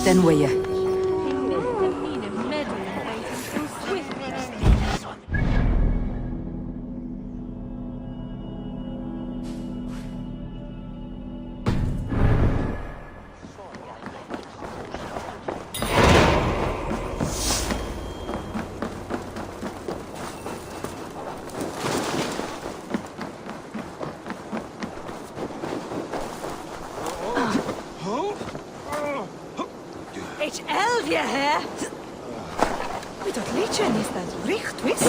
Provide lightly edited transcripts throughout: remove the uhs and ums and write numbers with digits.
Den way ya. It's Elvia here. We don't leech in is that richt wis.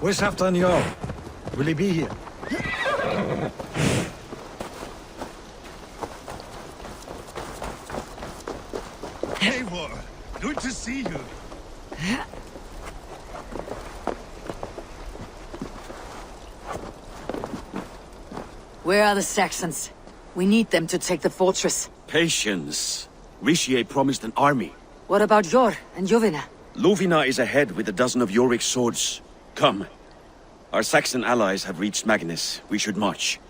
Where's Halfdan Jarl? Will he be here? Hey, War. Good to see you. Where are the Saxons? We need them to take the fortress. Patience. Richier promised an army. What about Jor and Jovina? Lovina is ahead with a dozen of Yorik's swords. Come. Our Saxon allies have reached Magnus. We should march.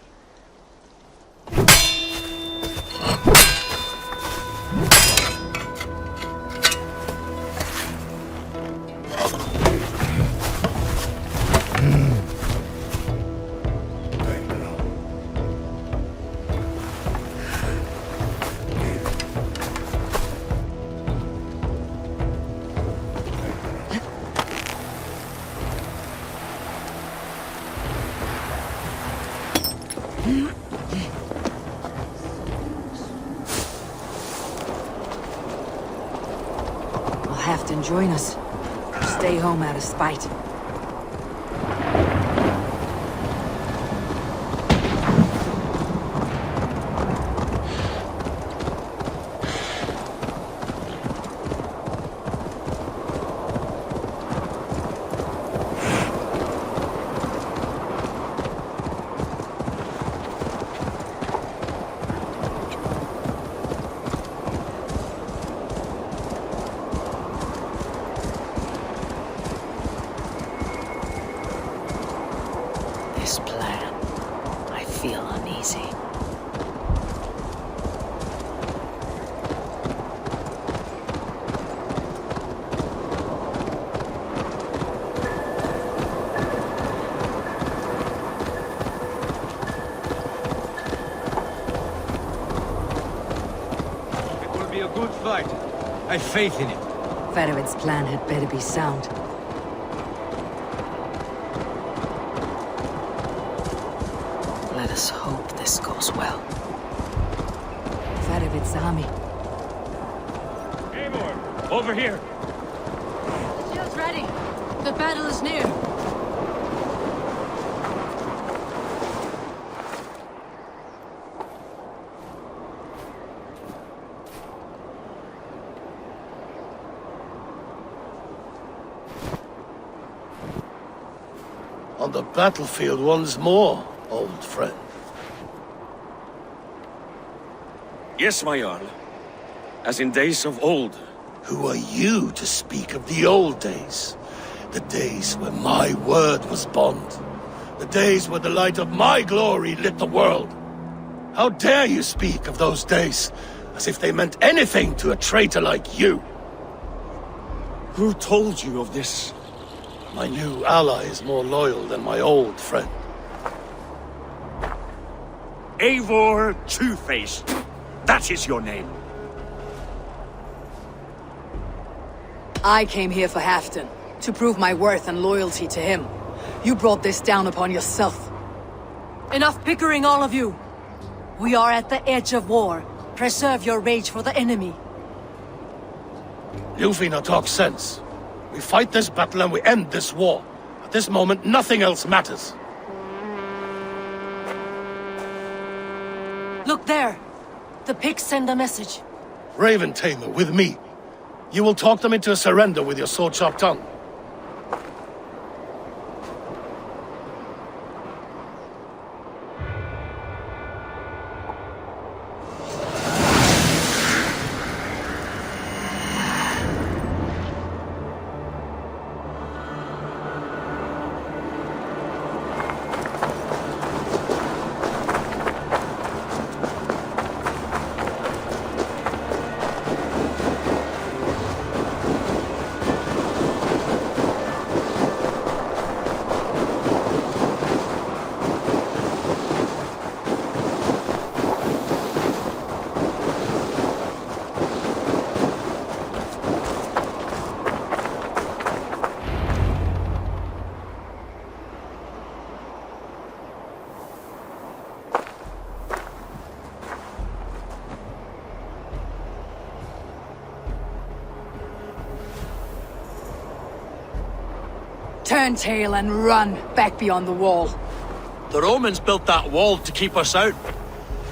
I'll have to join us. Stay home out of spite. This plan. I feel uneasy. It will be a good fight. I have faith in it. Faravid's plan had better be sound. Let us hope this goes well. Faravid's army. Eivor, over here! The shield's ready. The battle is near. On the battlefield once more, old friend. Yes, my Jarl. As in days of old. Who are you to speak of the old days? The days when my word was bond. The days where the light of my glory lit the world. How dare you speak of those days as if they meant anything to a traitor like you? Who told you of this? My new ally is more loyal than my old friend. Eivor Two-Face. That is your name. I came here for Halfdan, to prove my worth and loyalty to him. You brought this down upon yourself. Enough bickering, all of you. We are at the edge of war. Preserve your rage for the enemy. Lufina talks sense. We fight this battle and we end this war. At this moment, nothing else matters. Look there. The pigs send a message. Raven Tamer, with me. You will talk them into a surrender with your sword-sharp tongue. Turn tail and run back beyond the wall. The Romans built that wall to keep us out.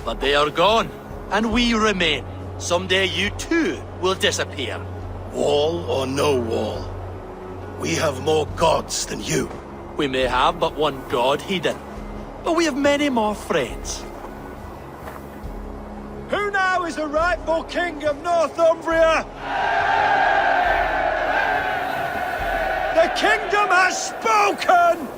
But they are gone, and we remain. Someday you too will disappear. Wall or no wall, we have more gods than you. We may have but one god hidden, but we have many more friends. Who now is the rightful king of Northumbria? The kingdom has spoken!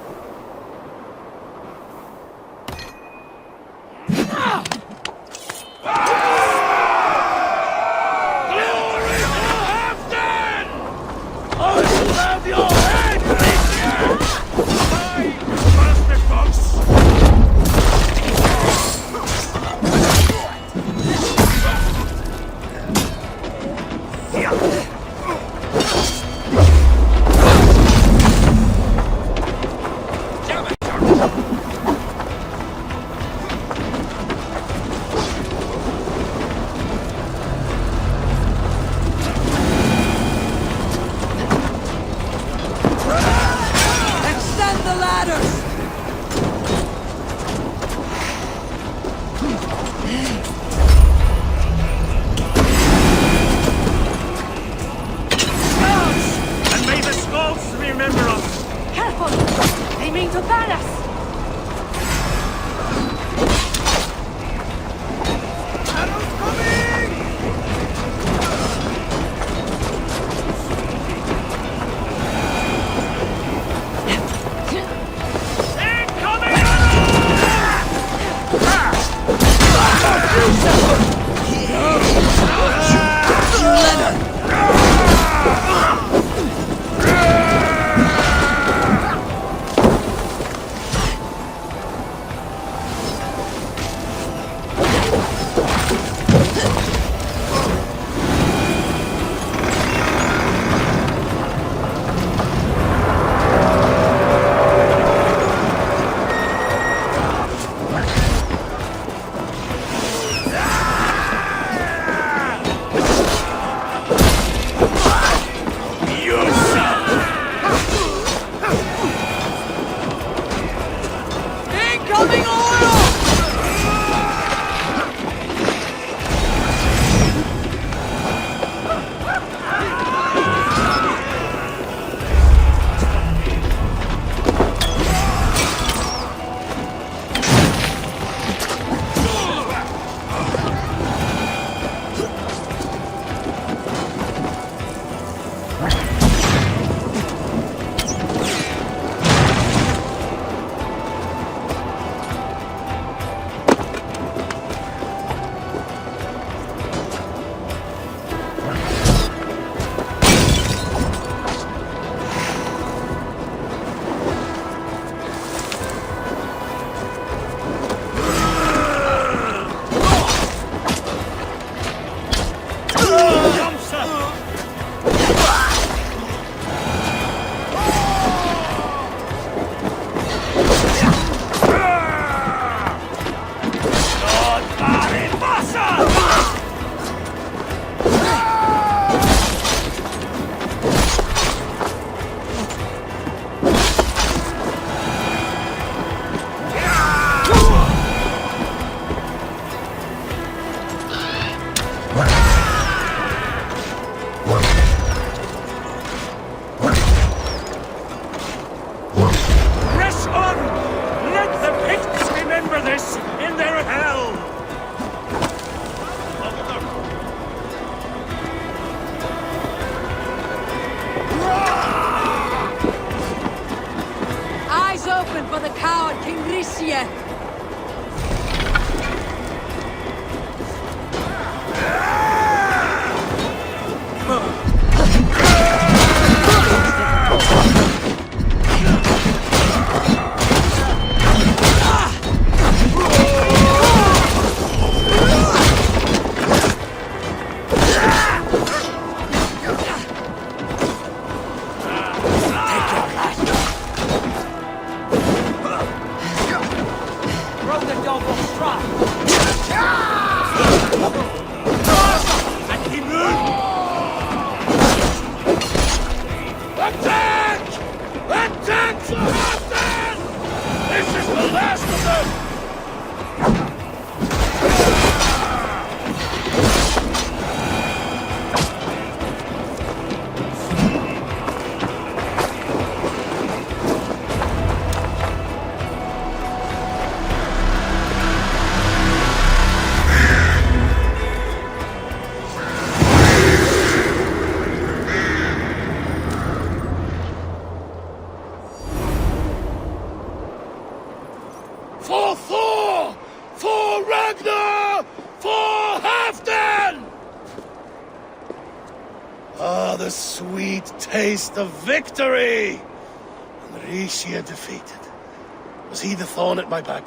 coward King Rishie! Attack! Attack for Hafton! This is the last of them! For Thor! For Ragnar! For Halfdan! Ah, the sweet taste of victory! And Rishia defeated. Was he the thorn at my back?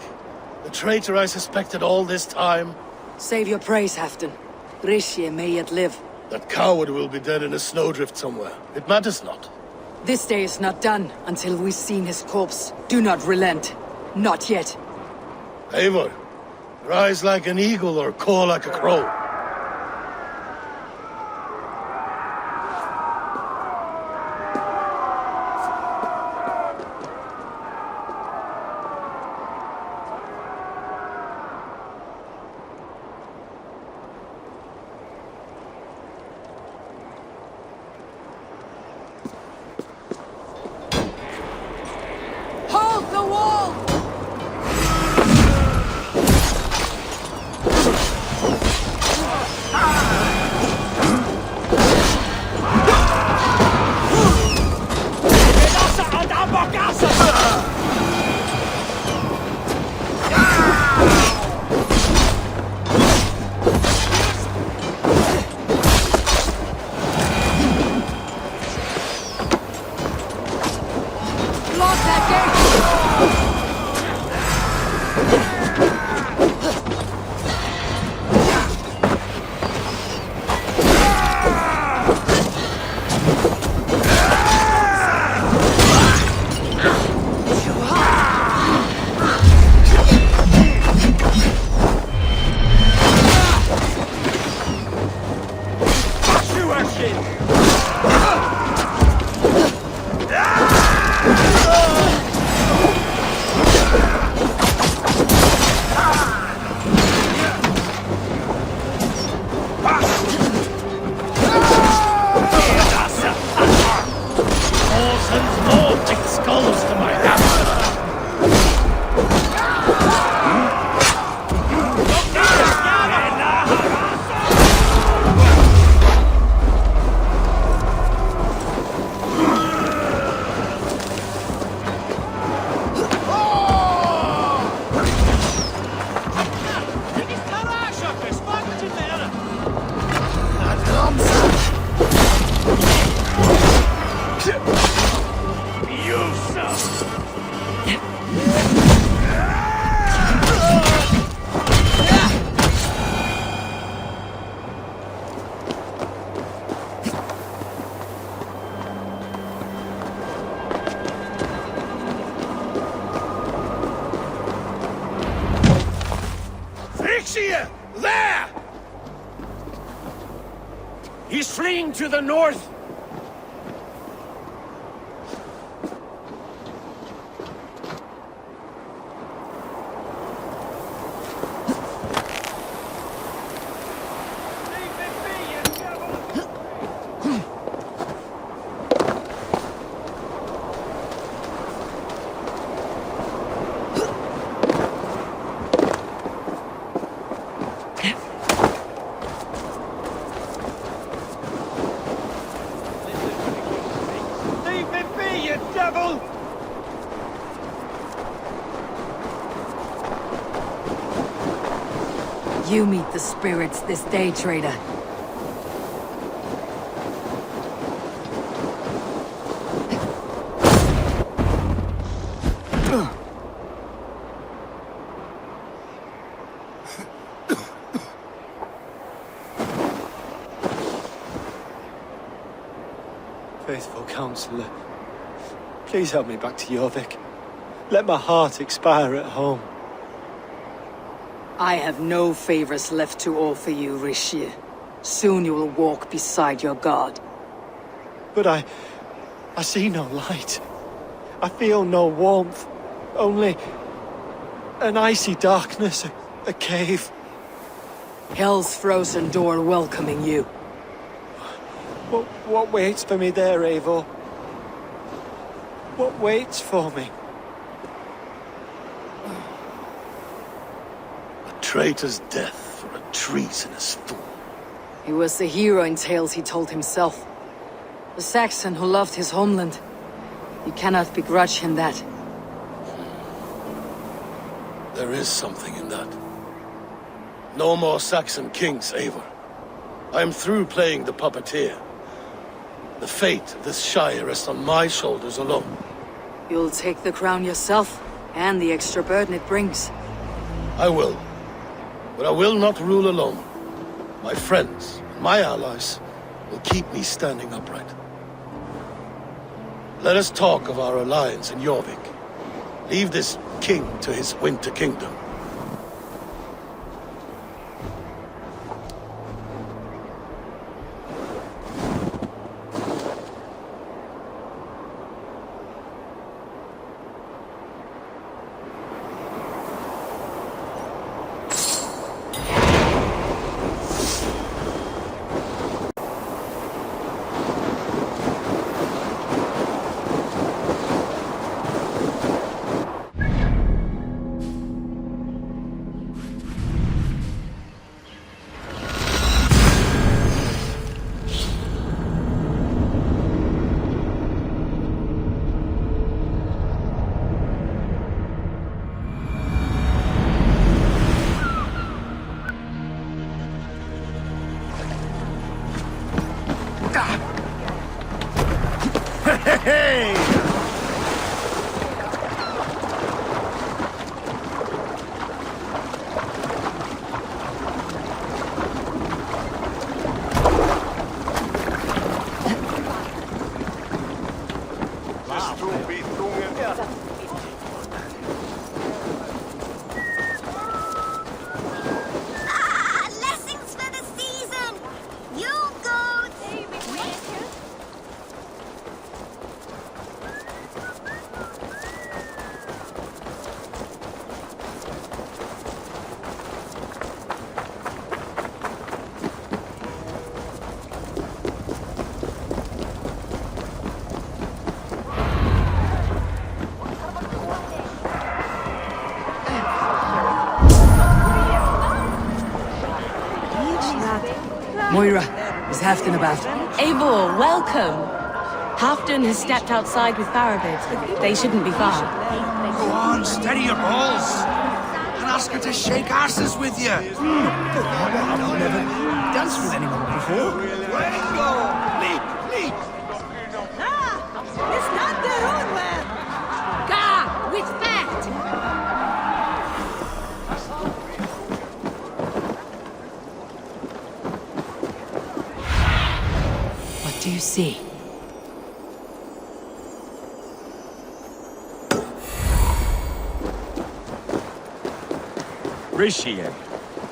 The traitor I suspected all this time? Save your praise, Halfdan. Rishie may yet live. That coward will be dead in a snowdrift somewhere. It matters not. This day is not done until we've seen his corpse. Do not relent. Not yet. Eivor, rise like an eagle or caw like a crow. Hold the wall! Lock that gate! Skulls to my house. Rishia! There! He's fleeing to the north! you meet the spirits this day, traitor. Faithful counselor, please help me back to Jorvik. Let my heart expire at home. I have no favors left to offer you, Rishi. Soon you will walk beside your god. But I see no light. I feel no warmth. Only an icy darkness, a cave. Hell's frozen door welcoming you. What waits for me there, Eivor? What waits for me? A traitor's death for a treasonous fool. He was the hero in tales he told himself. The Saxon who loved his homeland. You cannot begrudge him that. There is something in that. No more Saxon kings, Eivor. I am through playing the puppeteer. The fate of this shire rests on my shoulders alone. You'll take the crown yourself, and the extra burden it brings. I will. But I will not rule alone. My friends, my allies, will keep me standing upright. Let us talk of our alliance in Jorvik. Leave this king to his winter kingdom. Lessons for the season! You go! Moira, is Halfdan about? Eivor, welcome. Halfdan has stepped outside with Faravid. They shouldn't be far. Go on, steady your balls. And ask her to shake asses with you. I've never danced with anyone before. Leap! It's not their own land! Ga, with fact! What do you see? Rishi,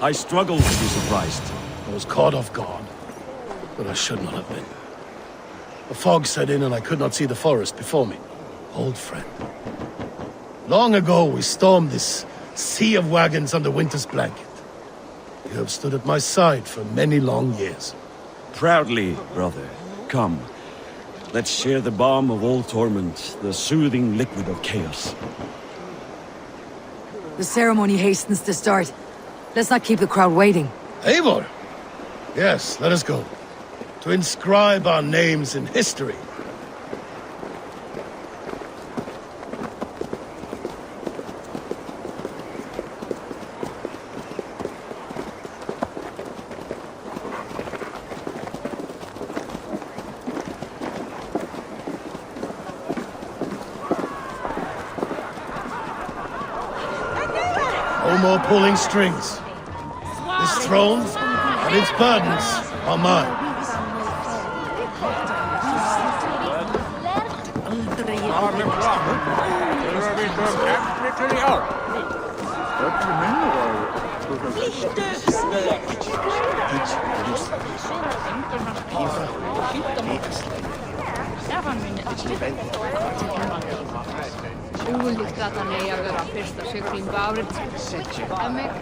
I struggle to be surprised. I was caught off guard, but I should not have been. The fog set in and I could not see the forest before me. Old friend. Long ago we stormed this sea of wagons under winter's blanket. You have stood at my side for many long years. Proudly, brother. Come. Let's share the balm of old torment, the soothing liquid of chaos. The ceremony hastens to start. Let's not keep the crowd waiting. Eivor! Yes, let us go. To inscribe our names in history. more pulling strings. This throne and its burdens are mine.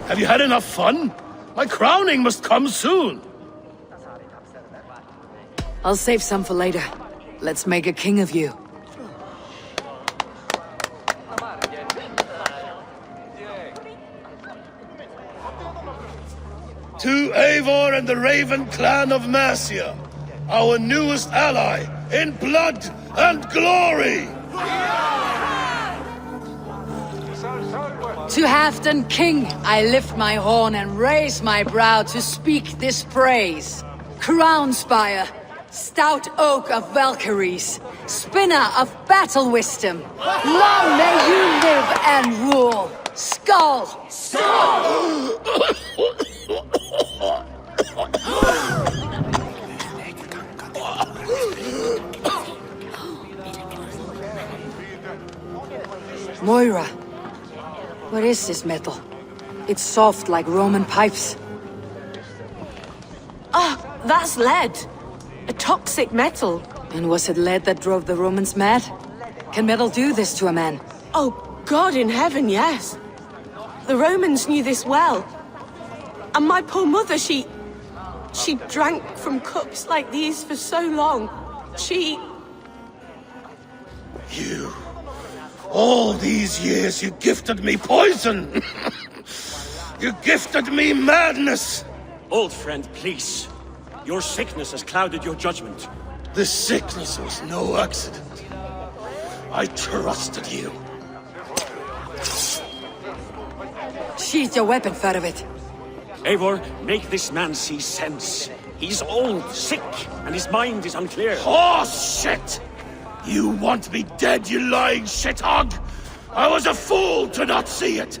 Have you had enough fun? My crowning must come soon. I'll save some for later. Let's make a king of you. To Eivor and the Raven clan of Mercia, our newest ally in blood and glory! To Halfdan King, I lift my horn and raise my brow to speak this praise. Crown spire, stout oak of Valkyries, spinner of battle wisdom. Long may you live and rule. Skull! Skull! Moira, what is this metal? It's soft like Roman pipes. Ah, that's lead. A toxic metal. And was it lead that drove the Romans mad? Can metal do this to a man? Oh, God in heaven, yes. The Romans knew this well. And my poor mother, she drank from cups like these for so long. You... All these years you gifted me poison! You gifted me madness! Old friend, please. Your sickness has clouded your judgment. This sickness was no accident. I trusted you. Sheath your weapon, Farovit. Eivor, make this man see sense. He's old, sick, and his mind is unclear. Horse shit! You want me dead, you lying shithog? I was a fool to not see it!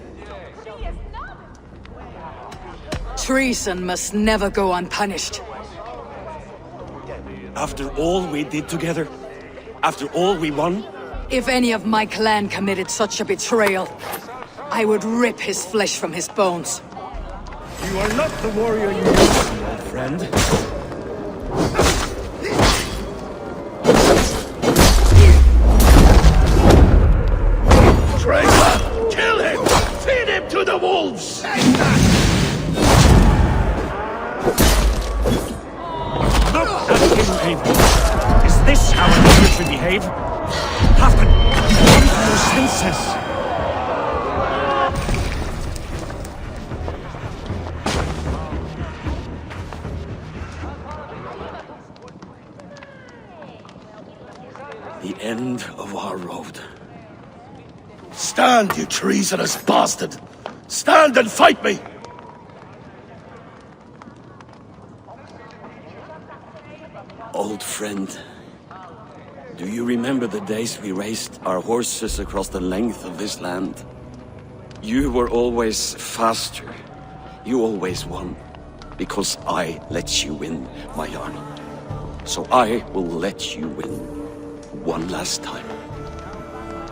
Treason must never go unpunished. After all we did together? After all we won? If any of my clan committed such a betrayal, I would rip his flesh from his bones. You are not the warrior you used to be, old friend. Traitor! Kill him! Feed him to the wolves! Look at him, Eivor. Is this how a leader should behave? Halfdan, come to your senses. The end of our road. Stand, you treasonous bastard! Stand and fight me! Old friend, do you remember the days we raced our horses across the length of this land? You were always faster. You always won. Because I let you win, my Jarl. So I will let you win. One last time.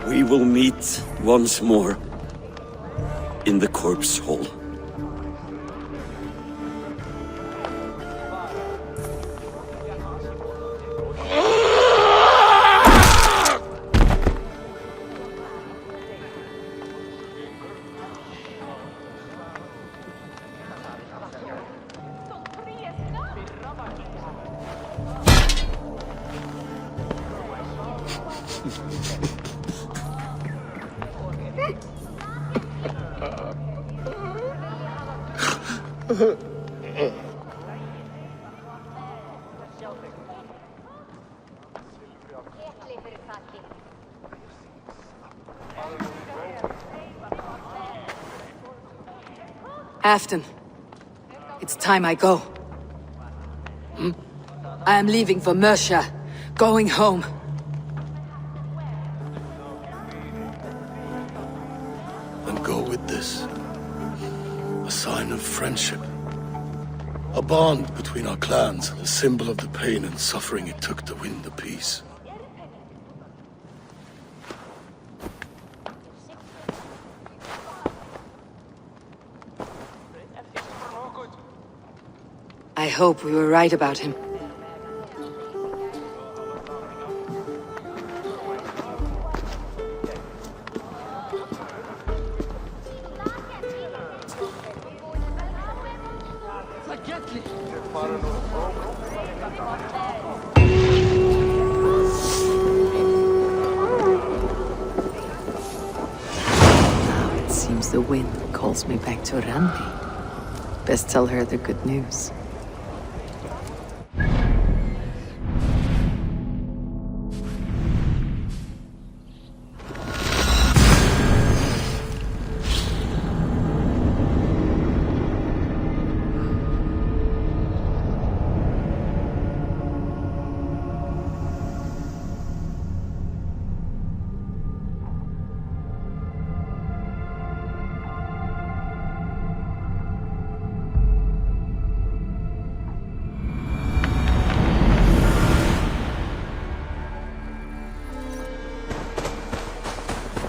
We will meet once more in the corpse hall. Halfdan, it's time I go. I am leaving for Mercia, going home. Then go with this. friendship. A bond between our clans, a symbol of the pain and suffering it took to win the peace. I hope we were right about him. Now it seems the wind calls me back to Randi. Best tell her the good news.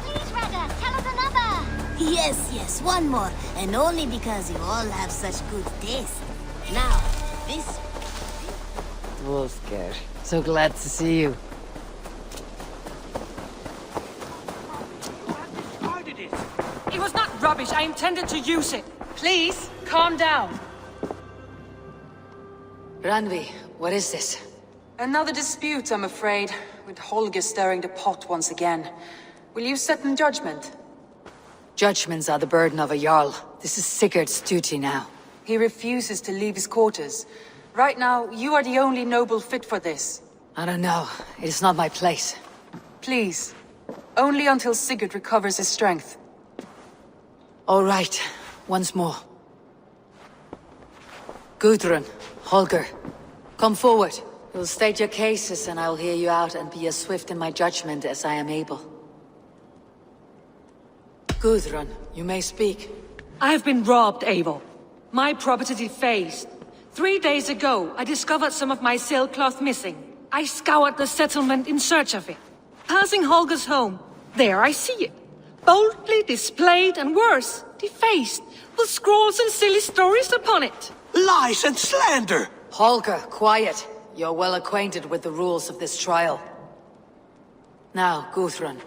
Please, Ragga, tell us another. Yes, one more. And only because you all have such good taste. Now, this... Wolfgar, so glad to see you. It was not rubbish. I intended to use it. Please, calm down. Randvi, what is this? Another dispute, I'm afraid, with Holger stirring the pot once again. Will you sit in judgment? Judgments are the burden of a Jarl. This is Sigurd's duty now. He refuses to leave his quarters. Right now, you are the only noble fit for this. I don't know. It is not my place. Please. Only until Sigurd recovers his strength. All right. Once more. Gudrun, Holger, come forward. You'll state your cases and I'll hear you out and be as swift in my judgment as I am able. Gudrun, you may speak. I have been robbed, Eivor. My property defaced. 3 days ago, I discovered some of my sailcloth missing. I scoured the settlement in search of it. Passing Holger's home, there I see it. Boldly displayed and worse, defaced, with scrolls and silly stories upon it. Lies and slander! Holger, quiet. You're well acquainted with the rules of this trial. Now, Gudrun,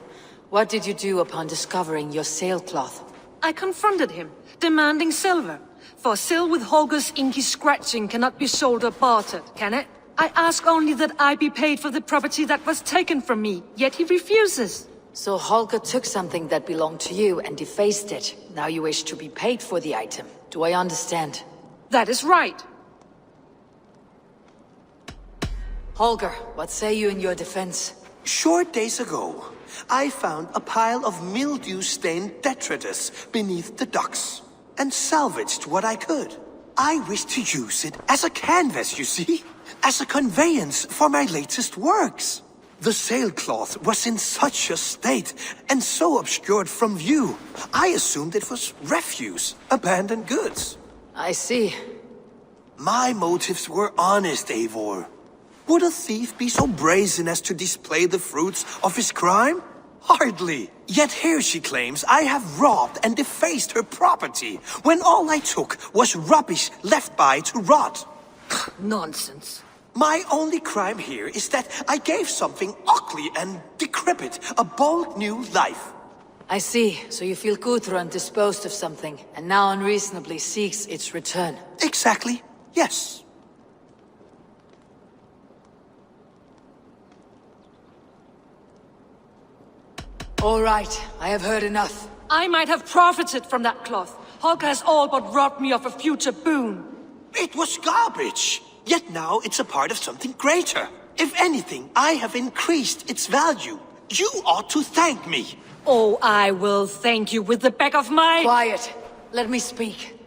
what did you do upon discovering your sailcloth? I confronted him, demanding silver. For sil with Holger's inky scratching cannot be sold or bartered, can it? I ask only that I be paid for the property that was taken from me, yet he refuses. So Holger took something that belonged to you and defaced it. Now you wish to be paid for the item. Do I understand? That is right. Holger, what say you in your defense? Short days ago, I found a pile of mildew-stained detritus beneath the docks, and salvaged what I could. I wished to use it as a canvas, you see? As a conveyance for my latest works. The sailcloth was in such a state, and so obscured from view, I assumed it was refuse, abandoned goods. I see. My motives were honest, Eivor. Would a thief be so brazen as to display the fruits of his crime? Hardly. Yet here she claims I have robbed and defaced her property, when all I took was rubbish left by to rot. Nonsense. My only crime here is that I gave something ugly and decrepit a bold new life. I see. So you feel Gudrun disposed of something, and now unreasonably seeks its return. Exactly. Yes. All right, I have heard enough. I might have profited from that cloth. Holger has all but robbed me of a future boon. It was garbage. Yet now it's a part of something greater. If anything, I have increased its value. You ought to thank me. Oh, I will thank you with the back of my... Quiet. Let me speak.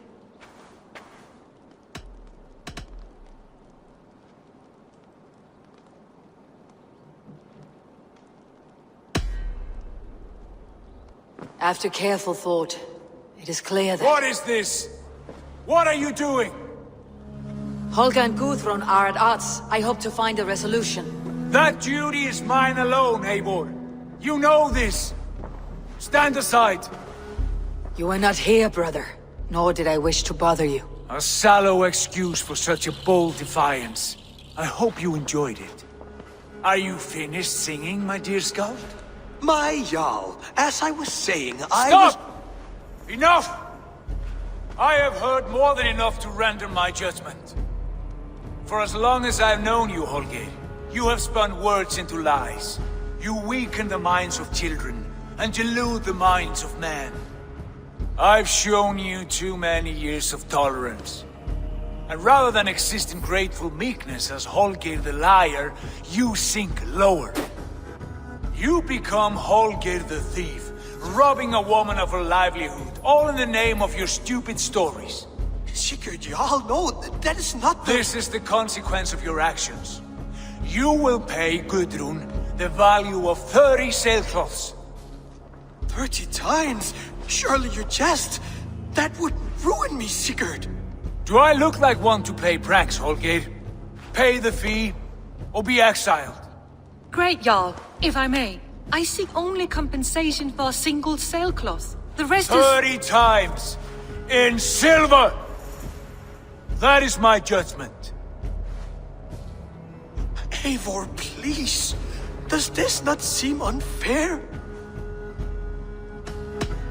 After careful thought, it is clear that... What is this? What are you doing? Holger and Gudrun are at odds. I hope to find a resolution. That duty is mine alone, Eivor. You know this. Stand aside. You are not here, brother. Nor did I wish to bother you. A sallow excuse for such a bold defiance. I hope you enjoyed it. Are you finished singing, my dear Skald? My Jarl, as I was saying, Stop! Enough! I have heard more than enough to render my judgment. For as long as I've known you, Holger, you have spun words into lies. You weaken the minds of children, and delude the minds of men. I've shown you too many years of tolerance. And rather than exist in grateful meekness as Holger the liar, you sink lower. You become Holger the thief, robbing a woman of her livelihood, all in the name of your stupid stories. Sigurd, Jarl, no, that is not the— This is the consequence of your actions. You will pay Gudrun the value of 30 sailcloths. 30 times? Surely you jest. That would ruin me, Sigurd. Do I look like one to play pranks, Holger? Pay the fee, or be exiled. Great, Jarl. If I may, I seek only compensation for a single sailcloth. The rest is— 30 times! In silver! That is my judgment. Eivor, please. Does this not seem unfair?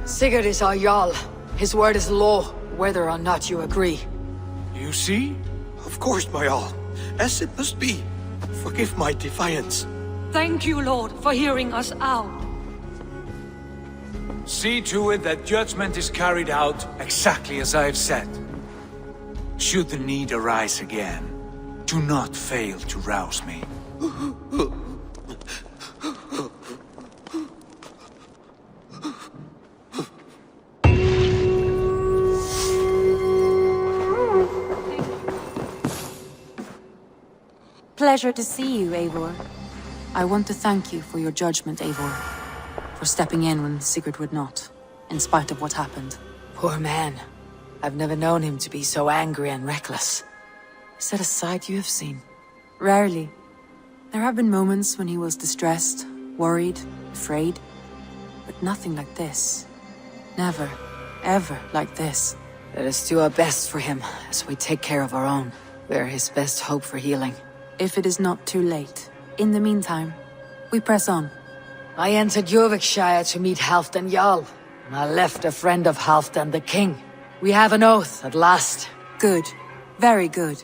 Sigurd is our Jarl. His word is law, whether or not you agree. You see? Of course, my Jarl. As it must be. Forgive my defiance. Thank you, Lord, for hearing us out. See to it that judgment is carried out exactly as I have said. Should the need arise again, do not fail to rouse me. Pleasure to see you, Eivor. I want to thank you for your judgment, Eivor. For stepping in when Sigurd would not, in spite of what happened. Poor man. I've never known him to be so angry and reckless. Is that a side you have seen? Rarely. There have been moments when he was distressed, worried, afraid. But nothing like this. Never, ever like this. Let us do our best for him, as we take care of our own. We are his best hope for healing. If it is not too late. In the meantime, we press on. I entered Jorvikshire to meet Halfdan Jarl, and I left a friend of Halfdan the King. We have an oath, at last. Good. Very good.